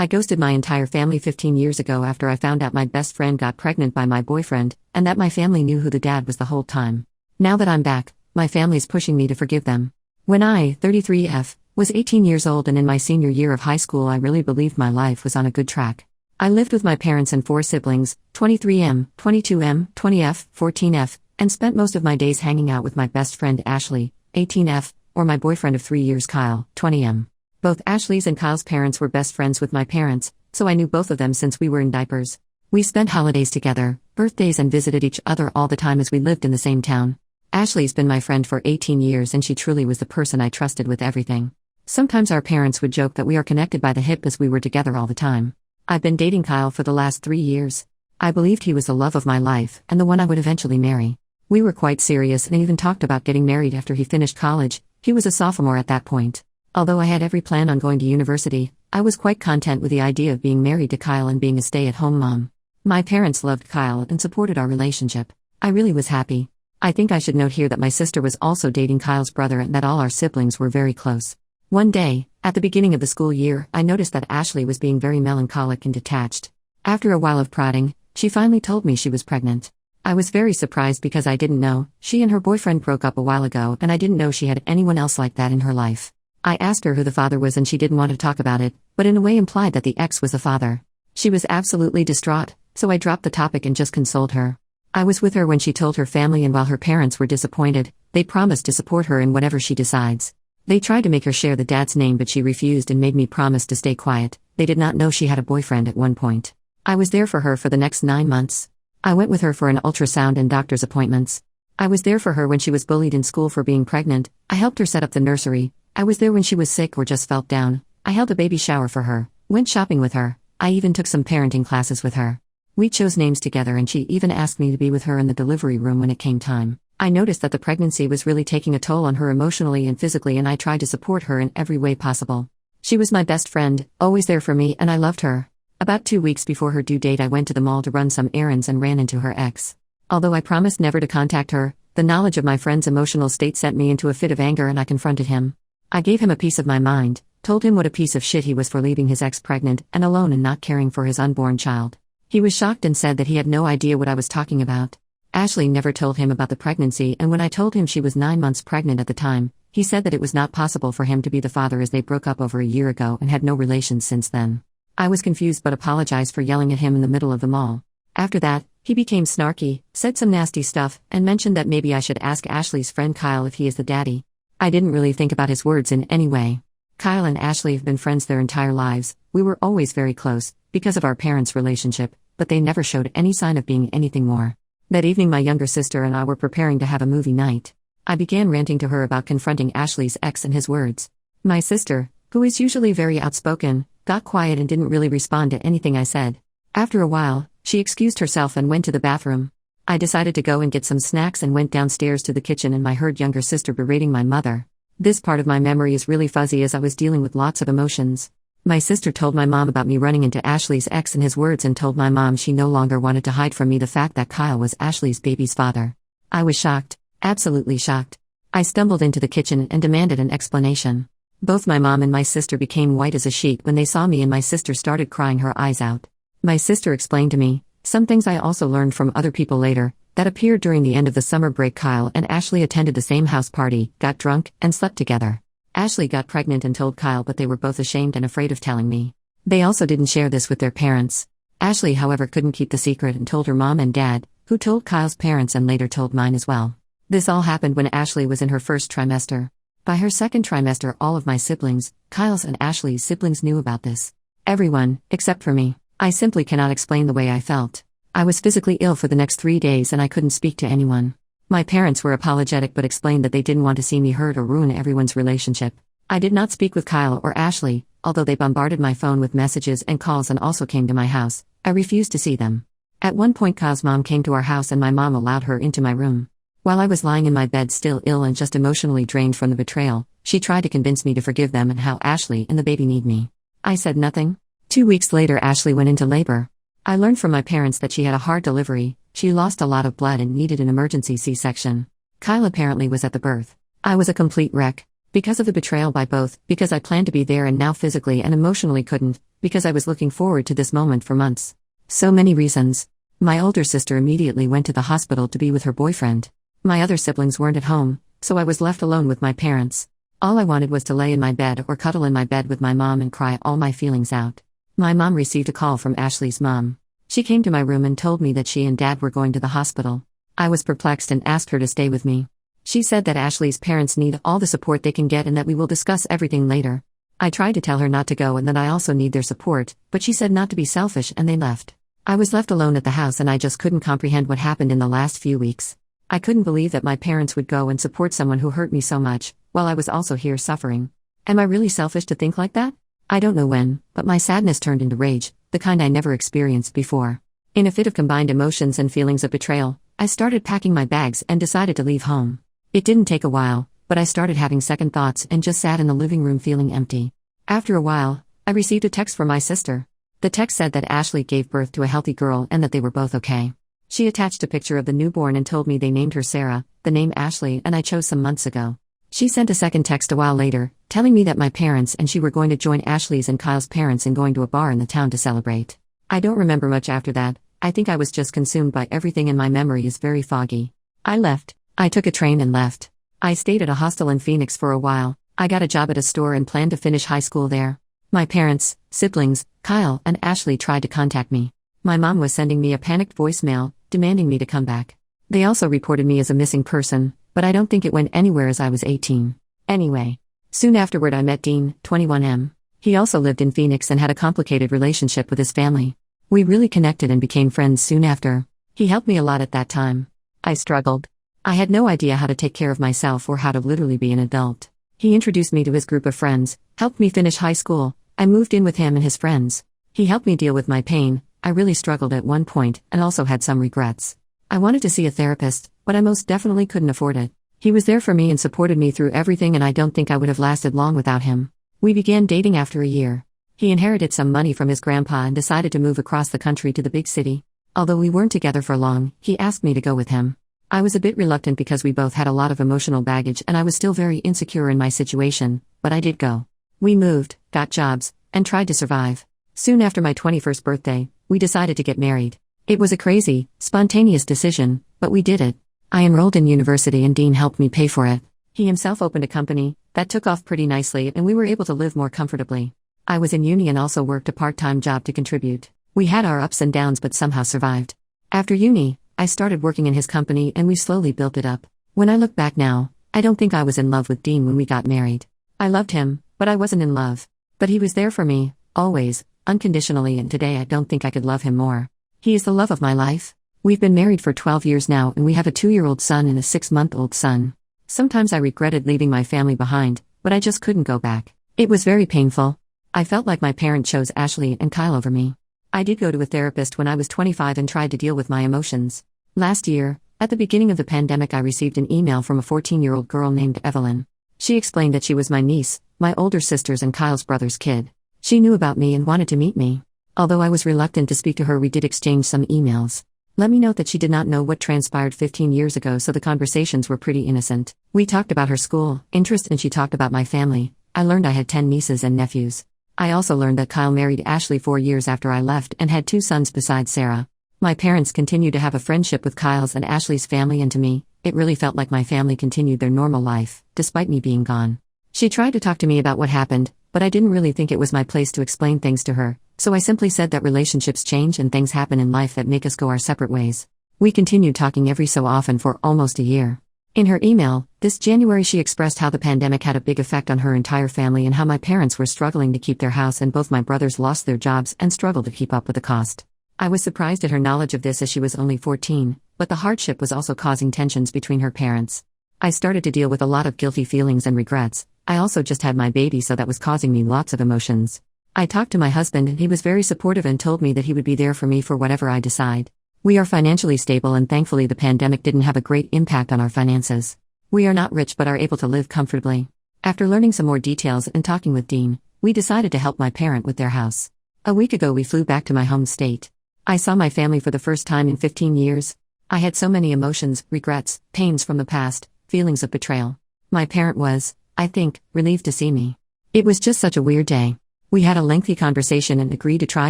I ghosted my entire family 15 years ago after I found out my best friend got pregnant by my boyfriend, and that my family knew who the dad was the whole time. Now that I'm back, my family's pushing me to forgive them. When I, 33F, was 18 years old and in my senior year of high school, I really believed my life was on a good track. I lived with my parents and 4 siblings, 23M, 22M, 20F, 14F, and spent most of my days hanging out with my best friend Ashley, 18F, or my boyfriend of 3 years Kyle, 20M. Both Ashley's and Kyle's parents were best friends with my parents, so I knew both of them since we were in diapers. We spent holidays together, birthdays, and visited each other all the time as we lived in the same town. Ashley's been my friend for 18 years and she truly was the person I trusted with everything. Sometimes our parents would joke that we are connected by the hip as we were together all the time. I've been dating Kyle for the last 3 years. I believed he was the love of my life and the one I would eventually marry. We were quite serious and even talked about getting married after he finished college. He was a sophomore at that point. Although I had every plan on going to university, I was quite content with the idea of being married to Kyle and being a stay-at-home mom. My parents loved Kyle and supported our relationship. I really was happy. I think I should note here that my sister was also dating Kyle's brother and that all our siblings were very close. One day, at the beginning of the school year, I noticed that Ashley was being very melancholic and detached. After a while of prodding, she finally told me she was pregnant. I was very surprised because I didn't know. She and her boyfriend broke up a while ago and I didn't know she had anyone else like that in her life. I asked her who the father was and she didn't want to talk about it, but in a way implied that the ex was the father. She was absolutely distraught, so I dropped the topic and just consoled her. I was with her when she told her family, and while her parents were disappointed, they promised to support her in whatever she decides. They tried to make her share the dad's name but she refused and made me promise to stay quiet. They did not know she had a boyfriend at one point. I was there for her for the next 9 months. I went with her for an ultrasound and doctor's appointments. I was there for her when she was bullied in school for being pregnant. I helped her set up the nursery. I was there when she was sick or just felt down. I held a baby shower for her, went shopping with her. I even took some parenting classes with her. We chose names together and she even asked me to be with her in the delivery room when it came time. I noticed that the pregnancy was really taking a toll on her emotionally and physically, and I tried to support her in every way possible. She was my best friend, always there for me, and I loved her. About 2 weeks before her due date, I went to the mall to run some errands and ran into her ex. Although I promised never to contact her, the knowledge of my friend's emotional state sent me into a fit of anger and I confronted him. I gave him a piece of my mind, told him what a piece of shit he was for leaving his ex pregnant and alone and not caring for his unborn child. He was shocked and said that he had no idea what I was talking about. Ashley never told him about the pregnancy, and when I told him she was 9 months pregnant at the time, he said that it was not possible for him to be the father as they broke up over a year ago and had no relations since then. I was confused but apologized for yelling at him in the middle of the mall. After that, he became snarky, said some nasty stuff, and mentioned that maybe I should ask Ashley's friend Kyle if he is the daddy. I didn't really think about his words in any way. Kyle and Ashley have been friends their entire lives. We were always very close, because of our parents' relationship, but they never showed any sign of being anything more. That evening my younger sister and I were preparing to have a movie night. I began ranting to her about confronting Ashley's ex and his words. My sister, who is usually very outspoken, got quiet and didn't really respond to anything I said. After a while, she excused herself and went to the bathroom. I decided to go and get some snacks and went downstairs to the kitchen, and I heard younger sister berating my mother. This part of my memory is really fuzzy as I was dealing with lots of emotions. My sister told my mom about me running into Ashley's ex and his words and told my mom she no longer wanted to hide from me the fact that Kyle was Ashley's baby's father. I was shocked, absolutely shocked. I stumbled into the kitchen and demanded an explanation. Both my mom and my sister became white as a sheet when they saw me, and my sister started crying her eyes out. My sister explained to me some things I also learned from other people later, that appeared during the end of the summer break. Kyle and Ashley attended the same house party, got drunk, and slept together. Ashley got pregnant and told Kyle, but they were both ashamed and afraid of telling me. They also didn't share this with their parents. Ashley, however, couldn't keep the secret and told her mom and dad, who told Kyle's parents and later told mine as well. This all happened when Ashley was in her first trimester. By her second trimester, all of my siblings, Kyle's and Ashley's siblings, knew about this. Everyone, except for me. I simply cannot explain the way I felt. I was physically ill for the next 3 days and I couldn't speak to anyone. My parents were apologetic but explained that they didn't want to see me hurt or ruin everyone's relationship. I did not speak with Kyle or Ashley, although they bombarded my phone with messages and calls and also came to my house. I refused to see them. At one point Kyle's mom came to our house and my mom allowed her into my room. While I was lying in my bed still ill and just emotionally drained from the betrayal, she tried to convince me to forgive them and how Ashley and the baby need me. I said nothing. 2 weeks later Ashley went into labor. I learned from my parents that she had a hard delivery. She lost a lot of blood and needed an emergency C-section. Kyle apparently was at the birth. I was a complete wreck. Because of the betrayal by both, because I planned to be there and now physically and emotionally couldn't, because I was looking forward to this moment for months. So many reasons. My older sister immediately went to the hospital to be with her boyfriend. My other siblings weren't at home, so I was left alone with my parents. All I wanted was to lay in my bed or cuddle in my bed with my mom and cry all my feelings out. My mom received a call from Ashley's mom. She came to my room and told me that she and dad were going to the hospital. I was perplexed and asked her to stay with me. She said that Ashley's parents need all the support they can get and that we will discuss everything later. I tried to tell her not to go and that I also need their support, but she said not to be selfish and they left. I was left alone at the house and I just couldn't comprehend what happened in the last few weeks. I couldn't believe that my parents would go and support someone who hurt me so much, while I was also here suffering. Am I really selfish to think like that? I don't know when, but my sadness turned into rage, the kind I never experienced before. In a fit of combined emotions and feelings of betrayal, I started packing my bags and decided to leave home. It didn't take a while, but I started having second thoughts and just sat in the living room feeling empty. After a while, I received a text from my sister. The text said that Ashley gave birth to a healthy girl and that they were both okay. She attached a picture of the newborn and told me they named her Sarah, the name Ashley, and I chose some months ago. She sent a second text a while later, telling me that my parents and she were going to join Ashley's and Kyle's parents in going to a bar in the town to celebrate. I don't remember much after that. I think I was just consumed by everything and my memory is very foggy. I left. I took a train and left. I stayed at a hostel in Phoenix for a while. I got a job at a store and planned to finish high school there. My parents, siblings, Kyle, and Ashley tried to contact me. My mom was sending me a panicked voicemail, demanding me to come back. They also reported me as a missing person, but I don't think it went anywhere as I was 18. Anyway. Soon afterward I met Dean, 21M. He also lived in Phoenix and had a complicated relationship with his family. We really connected and became friends soon after. He helped me a lot at that time. I struggled. I had no idea how to take care of myself or how to literally be an adult. He introduced me to his group of friends, helped me finish high school. I moved in with him and his friends. He helped me deal with my pain. I really struggled at one point and also had some regrets. I wanted to see a therapist, but I most definitely couldn't afford it. He was there for me and supported me through everything and I don't think I would have lasted long without him. We began dating after a year. He inherited some money from his grandpa and decided to move across the country to the big city. Although we weren't together for long, he asked me to go with him. I was a bit reluctant because we both had a lot of emotional baggage and I was still very insecure in my situation, but I did go. We moved, got jobs, and tried to survive. Soon after my 21st birthday, we decided to get married. It was a crazy, spontaneous decision, but we did it. I enrolled in university and Dean helped me pay for it. He himself opened a company that took off pretty nicely and we were able to live more comfortably. I was in uni and also worked a part-time job to contribute. We had our ups and downs but somehow survived. After uni, I started working in his company and we slowly built it up. When I look back now, I don't think I was in love with Dean when we got married. I loved him, but I wasn't in love. But he was there for me, always, unconditionally, and today I don't think I could love him more. He is the love of my life. We've been married for 12 years now and we have a 2-year-old son and a 6-month-old son. Sometimes I regretted leaving my family behind, but I just couldn't go back. It was very painful. I felt like my parent chose Ashley and Kyle over me. I did go to a therapist when I was 25 and tried to deal with my emotions. Last year, at the beginning of the pandemic, I received an email from a 14-year-old girl named Evelyn. She explained that she was my niece, my older sister's and Kyle's brother's kid. She knew about me and wanted to meet me. Although I was reluctant to speak to her, we did exchange some emails. Let me note that she did not know what transpired 15 years ago, so the conversations were pretty innocent. We talked about her school, interest, and she talked about my family. I learned I had 10 nieces and nephews. I also learned that Kyle married Ashley 4 years after I left and had 2 sons besides Sarah. My parents continued to have a friendship with Kyle's and Ashley's family, and to me, it really felt like my family continued their normal life, despite me being gone. She tried to talk to me about what happened, but I didn't really think it was my place to explain things to her, so I simply said that relationships change and things happen in life that make us go our separate ways. We continued talking every so often for almost a year. In her email, this January, she expressed how the pandemic had a big effect on her entire family and how my parents were struggling to keep their house and both my brothers lost their jobs and struggled to keep up with the cost. I was surprised at her knowledge of this as she was only 14, but the hardship was also causing tensions between her parents. I started to deal with a lot of guilty feelings and regrets. I also just had my baby, so that was causing me lots of emotions. I talked to my husband and he was very supportive and told me that he would be there for me for whatever I decide. We are financially stable and thankfully the pandemic didn't have a great impact on our finances. We are not rich but are able to live comfortably. After learning some more details and talking with Dean, we decided to help my parent with their house. A week ago we flew back to my home state. I saw my family for the first time in 15 years. I had so many emotions, regrets, pains from the past, feelings of betrayal. My parent was, I think, relieved to see me. It was just such a weird day. We had a lengthy conversation and agreed to try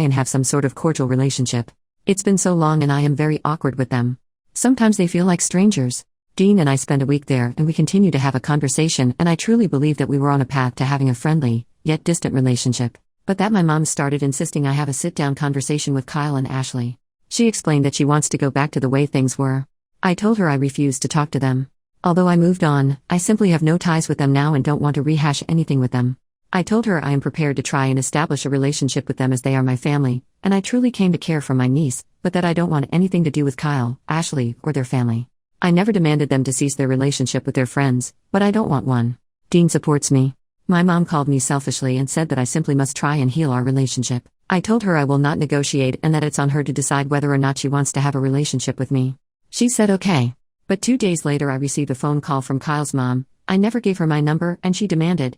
and have some sort of cordial relationship. It's been so long and I am very awkward with them. Sometimes they feel like strangers. Dean and I spent a week there and we continued to have a conversation, and I truly believe that we were on a path to having a friendly, yet distant relationship. But that my mom started insisting I have a sit-down conversation with Kyle and Ashley. She explained that she wants to go back to the way things were. I told her I refused to talk to them. Although I moved on, I simply have no ties with them now and don't want to rehash anything with them. I told her I am prepared to try and establish a relationship with them as they are my family, and I truly came to care for my niece, but that I don't want anything to do with Kyle, Ashley, or their family. I never demanded them to cease their relationship with their friends, but I don't want one. Dean supports me. My mom called me selfishly and said that I simply must try and heal our relationship. I told her I will not negotiate and that it's on her to decide whether or not she wants to have a relationship with me. She said okay. But 2 days later I received a phone call from Kyle's mom. I never gave her my number and she demanded,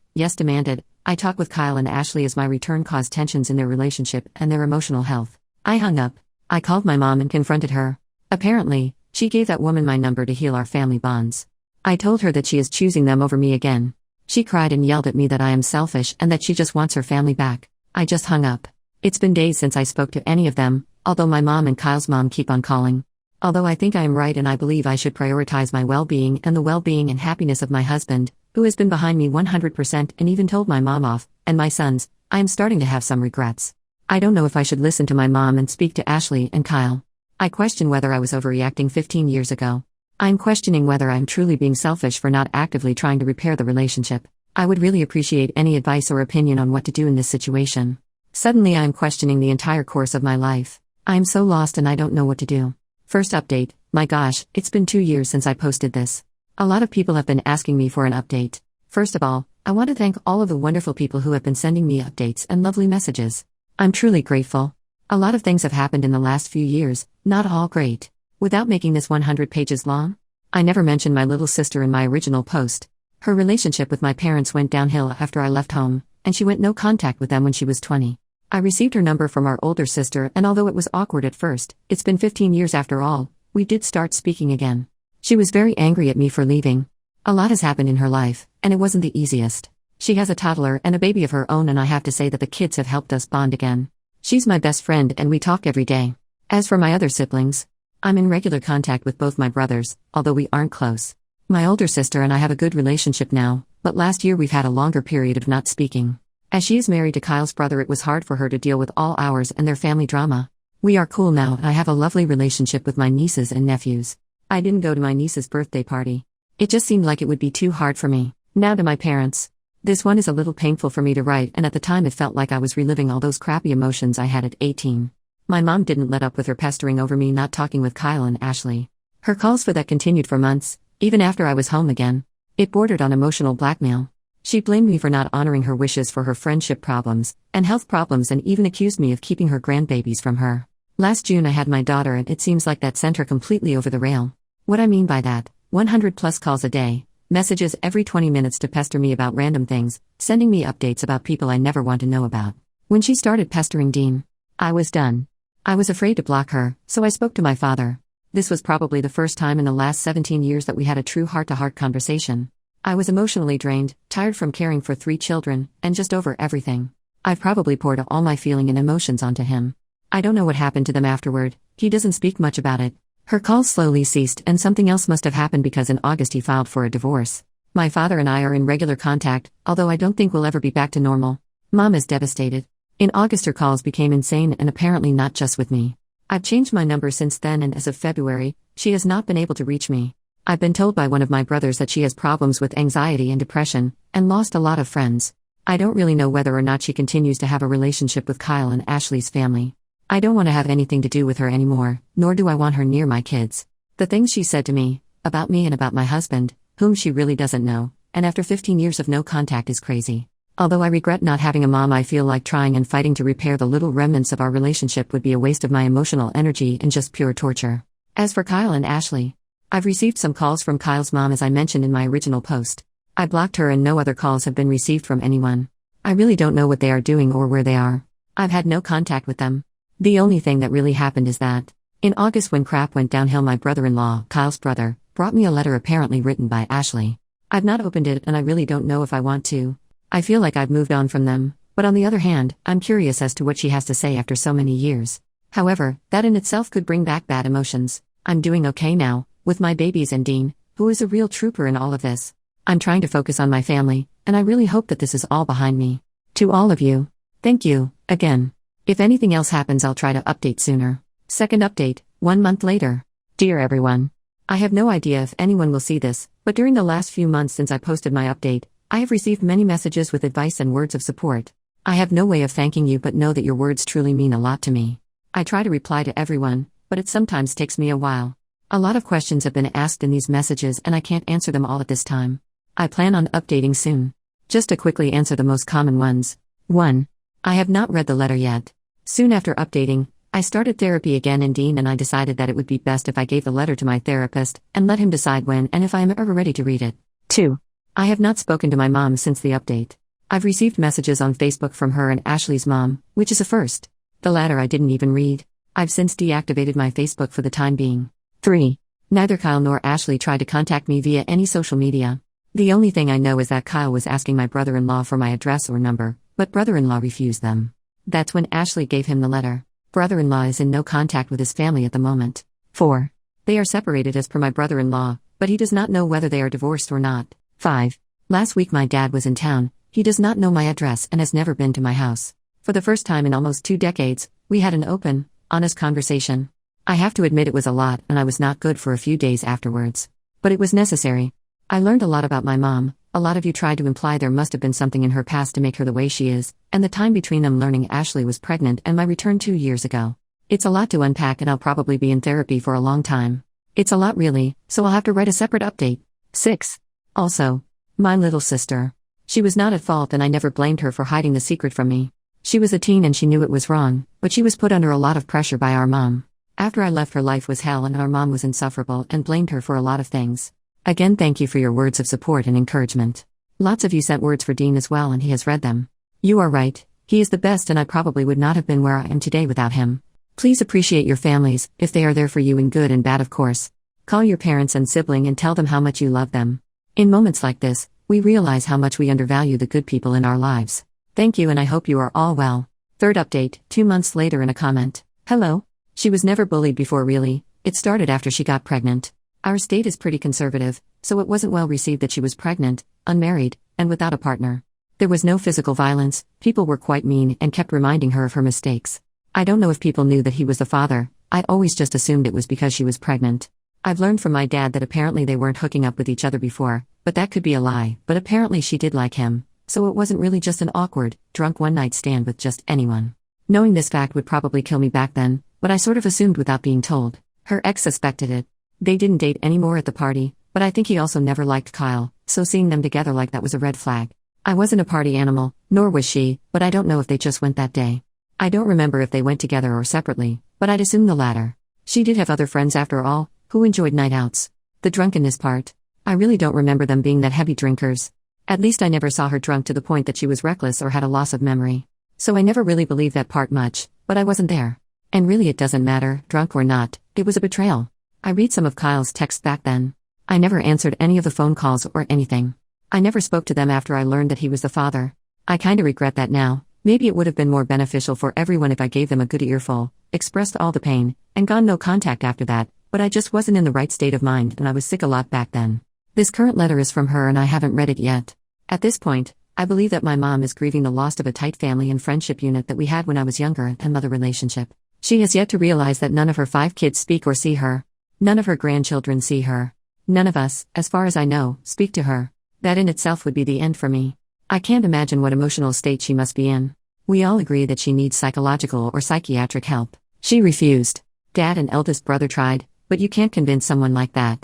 I talk with Kyle and Ashley as my return caused tensions in their relationship and their emotional health. I hung up. I called my mom and confronted her. Apparently, she gave that woman my number to heal our family bonds. I told her that she is choosing them over me again. She cried and yelled at me that I am selfish and that she just wants her family back. I just hung up. It's been days since I spoke to any of them, although my mom and Kyle's mom keep on calling. Although I think I am right and I believe I should prioritize my well-being and the well-being and happiness of my husband, who has been behind me 100% and even told my mom off, and my sons, I am starting to have some regrets. I don't know if I should listen to my mom and speak to Ashley and Kyle. I question whether I was overreacting 15 years ago. I'm questioning whether I'm truly being selfish for not actively trying to repair the relationship. I would really appreciate any advice or opinion on what to do in this situation. Suddenly I am questioning the entire course of my life. I am so lost and I don't know what to do. First update, my gosh, it's been 2 years since I posted this. A lot of people have been asking me for an update. First of all, I want to thank all of the wonderful people who have been sending me updates and lovely messages. I'm truly grateful. A lot of things have happened in the last few years, not all great. Without making this 100 pages long, I never mentioned my little sister in my original post. Her relationship with my parents went downhill after I left home, and she went no contact with them when she was 20. I received her number from our older sister, and although it was awkward at first, it's been 15 years after all, we did start speaking again. She was very angry at me for leaving. A lot has happened in her life, and it wasn't the easiest. She has a toddler and a baby of her own, and I have to say that the kids have helped us bond again. She's my best friend and we talk every day. As for my other siblings, I'm in regular contact with both my brothers, although we aren't close. My older sister and I have a good relationship now, but last year we've had a longer period of not speaking. As she is married to Kyle's brother, it was hard for her to deal with all ours and their family drama. We are cool now and I have a lovely relationship with my nieces and nephews. I didn't go to my niece's birthday party. It just seemed like it would be too hard for me. Now to my parents. This one is a little painful for me to write, and at the time it felt like I was reliving all those crappy emotions I had at 18. My mom didn't let up with her pestering over me not talking with Kyle and Ashley. Her calls for that continued for months, even after I was home again. It bordered on emotional blackmail. She blamed me for not honoring her wishes for her friendship problems and health problems, and even accused me of keeping her grandbabies from her. Last June I had my daughter and it seems like that sent her completely over the rail. What I mean by that, 100 plus calls a day, messages every 20 minutes to pester me about random things, sending me updates about people I never want to know about. When she started pestering Dean, I was done. I was afraid to block her, so I spoke to my father. This was probably the first time in the last 17 years that we had a true heart-to-heart conversation. I was emotionally drained, tired from caring for 3 children, and just over everything. I've probably poured all my feeling and emotions onto him. I don't know what happened to them afterward. He doesn't speak much about it. Her calls slowly ceased and something else must have happened because in August he filed for a divorce. My father and I are in regular contact, although I don't think we'll ever be back to normal. Mom is devastated. In August her calls became insane, and apparently not just with me. I've changed my number since then, and as of February, she has not been able to reach me. I've been told by one of my brothers that she has problems with anxiety and depression, and lost a lot of friends. I don't really know whether or not she continues to have a relationship with Kyle and Ashley's family. I don't want to have anything to do with her anymore, nor do I want her near my kids. The things she said to me, about me and about my husband, whom she really doesn't know, and after 15 years of no contact is crazy. Although I regret not having a mom, I feel like trying and fighting to repair the little remnants of our relationship would be a waste of my emotional energy and just pure torture. As for Kyle and Ashley, I've received some calls from Kyle's mom as I mentioned in my original post. I blocked her and no other calls have been received from anyone. I really don't know what they are doing or where they are. I've had no contact with them. The only thing that really happened is that, in August when crap went downhill, my brother-in-law, Kyle's brother, brought me a letter apparently written by Ashley. I've not opened it and I really don't know if I want to. I feel like I've moved on from them, but on the other hand, I'm curious as to what she has to say after so many years. However, that in itself could bring back bad emotions. I'm doing okay now, with my babies and Dean, who is a real trooper in all of this. I'm trying to focus on my family, and I really hope that this is all behind me. To all of you, thank you, again. If anything else happens, I'll try to update sooner. Second update, 1 month later. Dear everyone, I have no idea if anyone will see this, but during the last few months since I posted my update, I have received many messages with advice and words of support. I have no way of thanking you, but know that your words truly mean a lot to me. I try to reply to everyone, but it sometimes takes me a while. A lot of questions have been asked in these messages and I can't answer them all at this time. I plan on updating soon. Just to quickly answer the most common ones. 1. I have not read the letter yet. Soon after updating, I started therapy again in Dean and I decided that it would be best if I gave the letter to my therapist and let him decide when and if I am ever ready to read it. 2. I have not spoken to my mom since the update. I've received messages on Facebook from her and Ashley's mom, which is a first. The latter I didn't even read. I've since deactivated my Facebook for the time being. 3. Neither Kyle nor Ashley tried to contact me via any social media. The only thing I know is that Kyle was asking my brother-in-law for my address or number, but brother-in-law refused them. That's when Ashley gave him the letter. Brother-in-law is in no contact with his family at the moment. 4. They are separated as per my brother-in-law, but he does not know whether they are divorced or not. 5. Last week my dad was in town. He does not know my address and has never been to my house. For the first time in almost 2 decades, we had an open, honest conversation. I have to admit it was a lot and I was not good for a few days afterwards. But it was necessary. I learned a lot about my mom. A lot of you tried to imply there must have been something in her past to make her the way she is, and the time between them learning Ashley was pregnant and my return 2 years ago. It's a lot to unpack and I'll probably be in therapy for a long time. It's a lot really, so I'll have to write a separate update. 6. Also, my little sister. She was not at fault and I never blamed her for hiding the secret from me. She was a teen and she knew it was wrong, but she was put under a lot of pressure by our mom. After I left, her life was hell and our mom was insufferable and blamed her for a lot of things. Again, thank you for your words of support and encouragement. Lots of you sent words for Dean as well and he has read them. You are right, he is the best and I probably would not have been where I am today without him. Please appreciate your families, if they are there for you in good and bad of course. Call your parents and sibling and tell them how much you love them. In moments like this, we realize how much we undervalue the good people in our lives. Thank you and I hope you are all well. Third update, 2 months later in a comment. Hello. She was never bullied before really, it started after she got pregnant. Our state is pretty conservative, so it wasn't well received that she was pregnant, unmarried, and without a partner. There was no physical violence, people were quite mean and kept reminding her of her mistakes. I don't know if people knew that he was the father, I always just assumed it was because she was pregnant. I've learned from my dad that apparently they weren't hooking up with each other before, but that could be a lie, but apparently she did like him, so it wasn't really just an awkward, drunk one-night stand with just anyone. Knowing this fact would probably kill me back then, but I sort of assumed without being told. Her ex suspected it. They didn't date anymore at the party, but I think he also never liked Kyle, so seeing them together like that was a red flag. I wasn't a party animal, nor was she, but I don't know if they just went that day. I don't remember if they went together or separately, but I'd assume the latter. She did have other friends after all, who enjoyed night outs. The drunkenness part. I really don't remember them being that heavy drinkers. At least I never saw her drunk to the point that she was reckless or had a loss of memory. So I never really believed that part much, but I wasn't there. And really it doesn't matter, drunk or not, it was a betrayal. I read some of Kyle's texts back then. I never answered any of the phone calls or anything. I never spoke to them after I learned that he was the father. I kinda regret that now. Maybe it would have been more beneficial for everyone if I gave them a good earful, expressed all the pain, and gone no contact after that, but I just wasn't in the right state of mind and I was sick a lot back then. This current letter is from her and I haven't read it yet. At this point, I believe that my mom is grieving the loss of a tight family and friendship unit that we had when I was younger and mother relationship. She has yet to realize that none of her 5 kids speak or see her. None of her grandchildren see her. None of us, as far as I know, speak to her. That in itself would be the end for me. I can't imagine what emotional state she must be in. We all agree that she needs psychological or psychiatric help. She refused. Dad and eldest brother tried, but you can't convince someone like that.